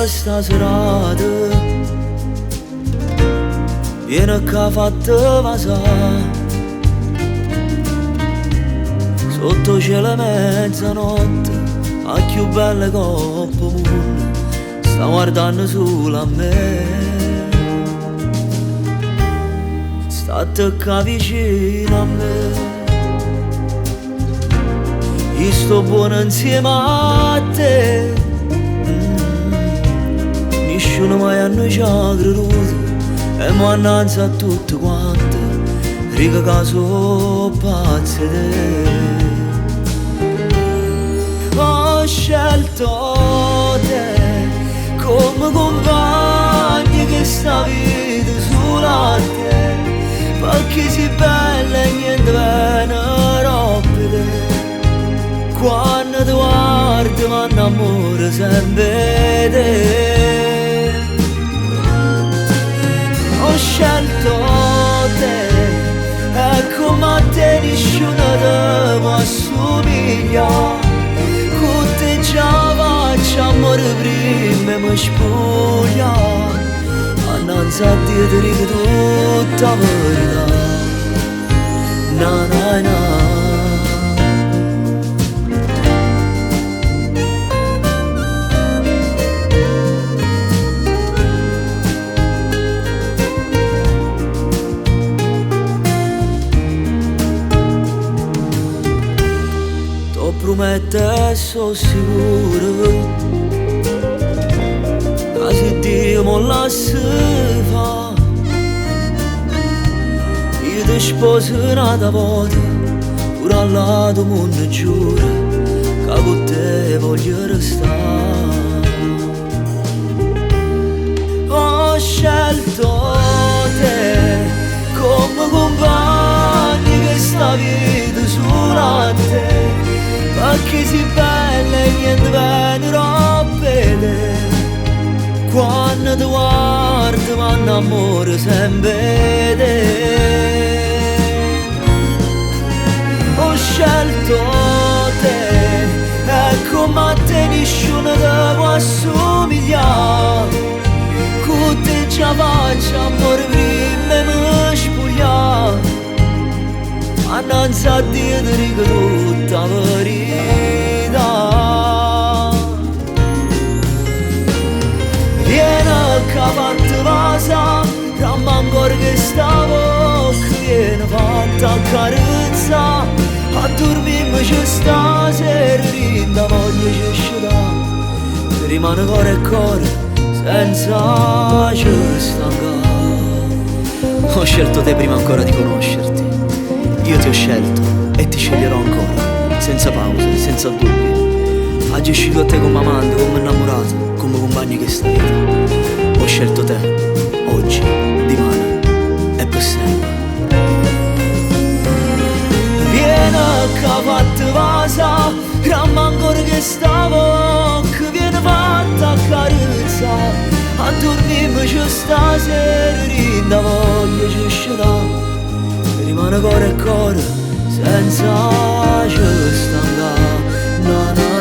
sta serata viene che ha fatto vasare sotto cielo mezzanotte a più belle coppe moon sta guardando solo a me sta attacca vicino a me io sto buono insieme a te nessuno mai a noi ci ha creduto e mannanza a tutti quanti riga caso pazze te ho scelto te come compagni che sta vita sulla a te perché si bella e niente bene roba te quando ti guardo mi innamoro sempre te ho scelto te e come a te nessuno ti può assomigliare con te già faccio amore prima e mi spuglia annanzi a te ti dico tutta la verità na na na promette sono sicuro che se Dio mi lascia fa io ti sposo un'altra volta pure al lato mondo giuro che con te voglio restare ho scelto te come compagni che sta vita sulla a te perché si bella e niente bene roba te quando ti guardo mi innamoro sempre te ho scelto te e come a te nessuno ti può assomigliare con te già faccio amore prima e mi spogliare annanzi a Dio ti dico tutta la verità viene che ha fatto vasa ramma ancora che stavo viene fatta a carezza a dormirmi c'è stasera rinda voglio ci uscire rimane cuore e cuore senza ci stancare ho scelto te prima ancora di conoscerti io ti ho scelto e ti sceglierò ancora, senza pause, senza dubbi. Oggi uscito a te come amante, come innamorato, come compagno che sta vita. Ho scelto te, oggi, dimani e per sempre. Viene che ha fatto vasa, ramma ancora che stavo, che viene fatta a carezza. A dormirmi c'è stasera, rinda voglio ci uscirà. Rimane cuore e cuore senza ci stanga na na